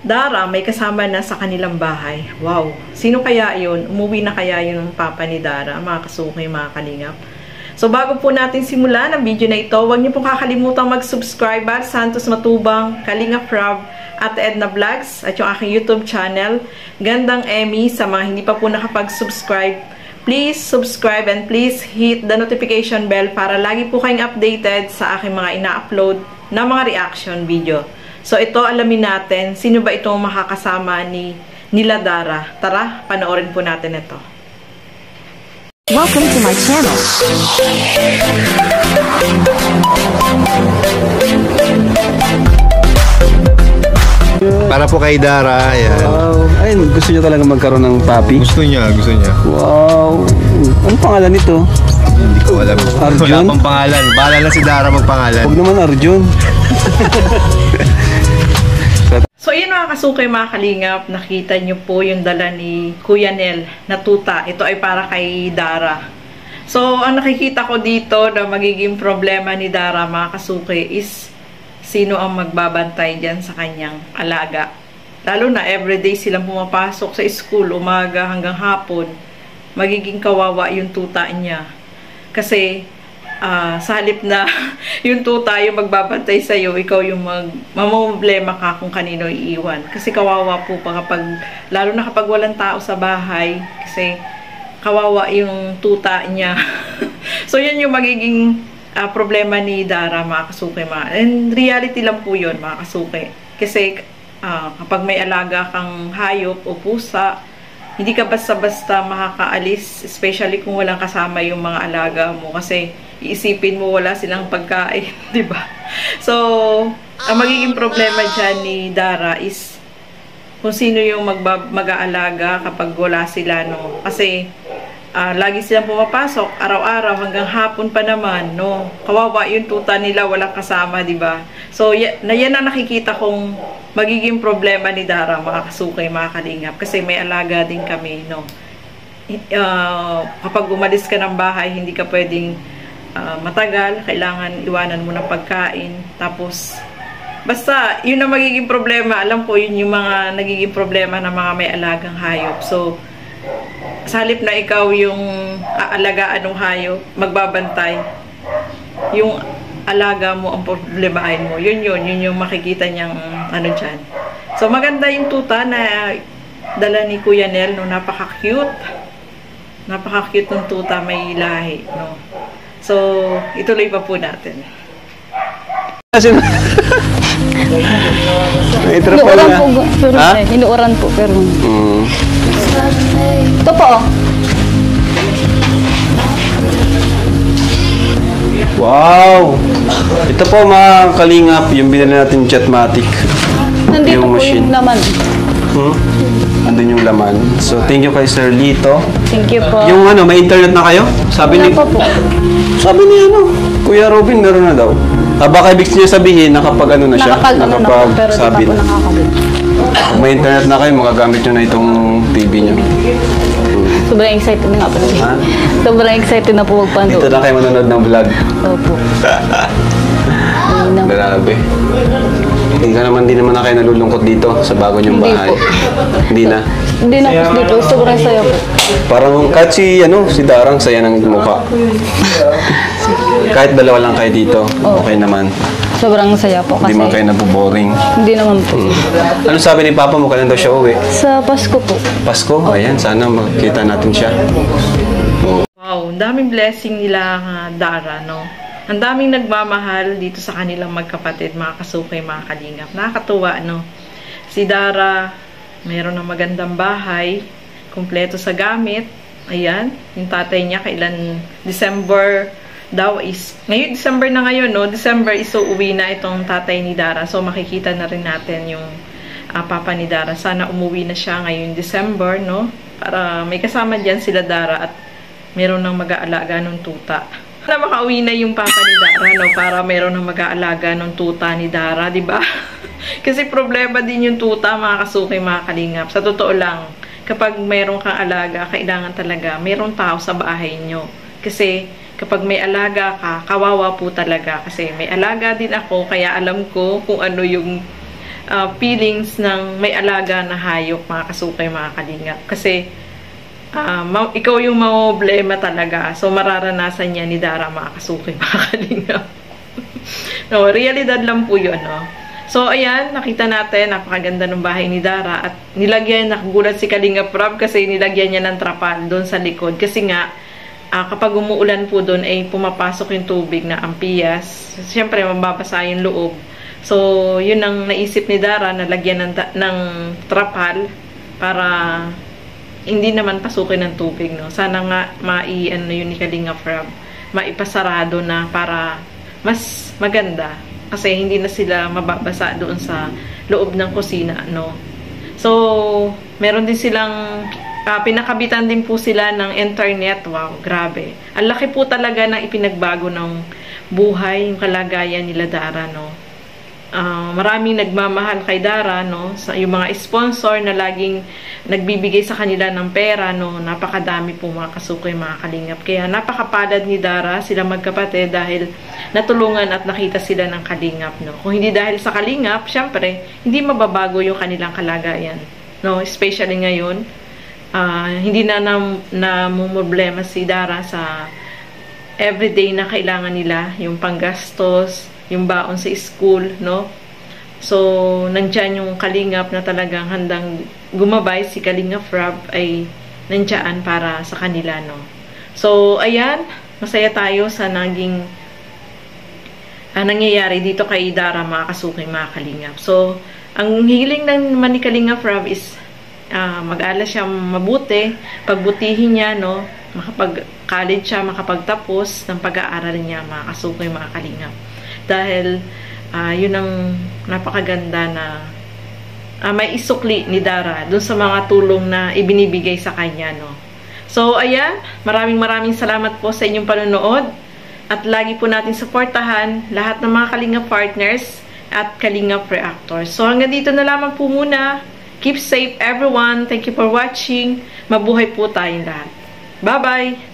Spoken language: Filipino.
Dara, may kasama na sa kanilang bahay. Wow! Sino kaya yun? Umuwi na kaya yun ng papa ni Dara? Mga kasuki, mga kalingap. So, bago po natin simulan ang video na ito, huwag niyo pong kakalimutang mag-subscribe at Santos Matubang, Kalingap Rob, at Edna Vlogs, at yung aking YouTube channel, Gandang Emmy. Sa mga hindi pa po nakapag-subscribe, please subscribe and please hit the notification bell para lagi po kayong updated sa aking mga ina-upload na mga reaction video. So, ito, alamin natin, sino ba itong makakasama nila Dara? Tara, panoorin po natin ito. Welcome to my channel. Para po kay Dara, ayan. Wow. Ay, gusto niya talaga magkaroon ng papi? Gusto niya. Wow. Anong pangalan nito? Hindi ko alam. Arjun? Wala pang pangalan. Bahala na si Dara magpangalan. Huwag naman Arjun. So, yun mga kasukay, mga kalingap, nakita nyo po yung dala ni Kuya Nel na tuta. Ito ay para kay Dara. So, ang nakikita ko dito na magiging problema ni Dara, mga kasukay, is sino ang magbabantay dyan sa kanyang alaga. Lalo na everyday silang pumapasok sa school, umaga hanggang hapon, magiging kawawa yung tuta niya. Kasi, sa halip na yung tuta yung magbabantay sa'yo, ikaw yung mamumblema ka kung kanino iiwan. Kasi kawawa po pa kapag, lalo na kapag walang tao sa bahay, kasi kawawa yung tuta niya. So, yan yung magiging problema ni Dara, mga kasuke. And reality lang po yun, mga kasuke. Kasi kapag may alaga kang hayop o pusa, hindi ka basta-basta makakaalis, especially kung walang kasama yung mga alaga mo. Kasi iisipin mo wala silang pagkain, di ba? So, ang magiging problema dyan ni Dara is kung sino yung mag-aalaga kapag wala sila, no? Kasi lagi silang pumapasok, araw-araw hanggang hapon pa naman, no? Kawawa yung tuta nila, walang kasama, di ba? So, yan ang nakikita kong magiging problema ni Dara, mga kasukay, mga kalingap. Kasi may alaga din kami, no? Kapag umalis ka ng bahay, hindi ka pwedeng matagal, kailangan iwanan mo ng pagkain. Tapos, basta, yun ang magiging problema. Alam ko, yun yung mga nagiging problema ng mga may alagang hayop. So, sa halip na ikaw yung aalagaan ng hayop, magbabantay, yung alaga mo ang problemahin mo. Yun yung makikita niyang ano dyan. So, maganda yung tuta na dala ni Kuya Nel, no? Napaka-cute. Napaka-cute ng tuta, may lahi, no? So, ituloy pa po natin. Inuuran po, pero inuuran po, pero ito po. Wow! Ito po mga kalingap, yung binili natin Jetmatic. Nandito yung po machine. yung laman. Andun yung laman. So, thank you kay Sir Lito. Thank you po. Yung ano, may internet na kayo? Sabi Wala ni... pa po. Sabi ni Kuya Robin, meron na daw. Baka ibig niya sabihin, nakapag ano na siya? Nakapag ano na po, pero di pa sabi po na. nakakabit. Kung may internet na kayo, magagamit nyo na itong TV nyo. Sobrang excited na nga po. Ha? Sobrang excited na po magpanood. Dito na kayo manonood ng vlog. Opo. Grabe. Hindi naman na kayo nalulungkot dito sa bago nyong Hindi bahay. po. Hindi na. Hindi na po dito. Sobrang saya po. Parang kahit si Darang saya ng mukha. Kahit dalawa lang kayo dito, okay naman. Sobrang saya po kasi. Hindi man kayo naboboring. Hindi naman po. Ano sabi ni Papa mo? Kailan daw siya uwi? Sa Pasko po. Pasko? Ayan, sana makita natin siya. Wow, ang daming blessing nila Dara, no? Ang daming nagmamahal dito sa kanilang magkapatid, mga kasukay, mga kalingap. Nakakatuwa, no? Si Dara, mayroon ng magandang bahay, kumpleto sa gamit. Ayan, yung tatay niya, kailan December daw is, ngayon December na ngayon, no? December is uuwi na itong tatay ni Dara. So, makikita na rin natin yung papa ni Dara. Sana umuwi na siya ngayon December, no? Para may kasama dyan sila Dara at meron ng mag-aalaga ng tuta. Para makauwi na yung papa ni Dara, no? Para meron ng mag-aalaga ng tuta ni Dara, di ba? Kasi problema din yung tuta, mga kasukay, mga kalingap. Sa totoo lang, kapag meron kang alaga, kailangan talaga meron tao sa bahay nyo. Kasi kapag may alaga ka, kawawa po talaga. Kasi may alaga din ako, kaya alam ko kung ano yung feelings ng may alaga na hayop, mga kasukay, mga kalingap. Kasi, ikaw yung problema talaga. So, mararanasan niya ni Dara, mga kasukay, mga kalingap. No, realidad lang po yun, no? So, ayan, nakita natin, napakaganda ng bahay ni Dara. At nakagulat si Kalingap Rob kasi nilagyan niya ng trapal doon sa likod. Kasi nga, kapag umuulan po doon ay pumapasok yung tubig na ampias. Siyempre, mababasa yung loob. So, yun ang naisip ni Dara na lagyan ng trapal para hindi naman pasukin ng tubig, no? Sana nga yun ni Kalingap Rob, maipasarado na para mas maganda. Kasi hindi na sila mababasa doon sa loob ng kusina, no? So, meron din silang pinakabitan din po sila ng internet. Wow, grabe. Ang laki po talaga ng ipinagbago ng buhay, yung kalagayan nila Dara, no? Maraming nagmamahal kay Dara, no? Yung mga sponsor na laging nagbibigay sa kanila ng pera, no? Napakadami po, mga kasukoy, mga kalingap. Kaya napakapalad ni Dara, sila magkapatid, dahil natulungan at nakita sila ng kalingap, no? Kung hindi dahil sa kalingap, syempre, hindi mababago yung kanilang kalagayan, no? Especially ngayon, hindi na problema si Dara sa everyday na kailangan nila, yung panggastos, yung baon sa school, no? So, nandyan yung kalingap na talagang handang gumabay. Si Kalingap Rob ay nandyan para sa kanila, no? So, ayan, masaya tayo sa naging nangyayari dito kay Dara, mga kasuking, mga kalingap. So, ang hiling naman ni Kalingap Rob is mag-aral siya mabuti, pagbutihin niya, no? Makapag-college siya, makapagtapos ng pag-aaral niya, mga kasuking, mga kalingap. Dahil yun ang napakaganda na may isukli ni Dara dun sa mga tulong na ibinibigay sa kanya, no? So, ayan, maraming salamat po sa inyong panonood at lagi po natin suportahan lahat ng mga Kalingap partners at Kalingap reactors. So, hanggang dito na lamang po muna. Keep safe everyone. Thank you for watching. Mabuhay po tayong lahat. Bye-bye!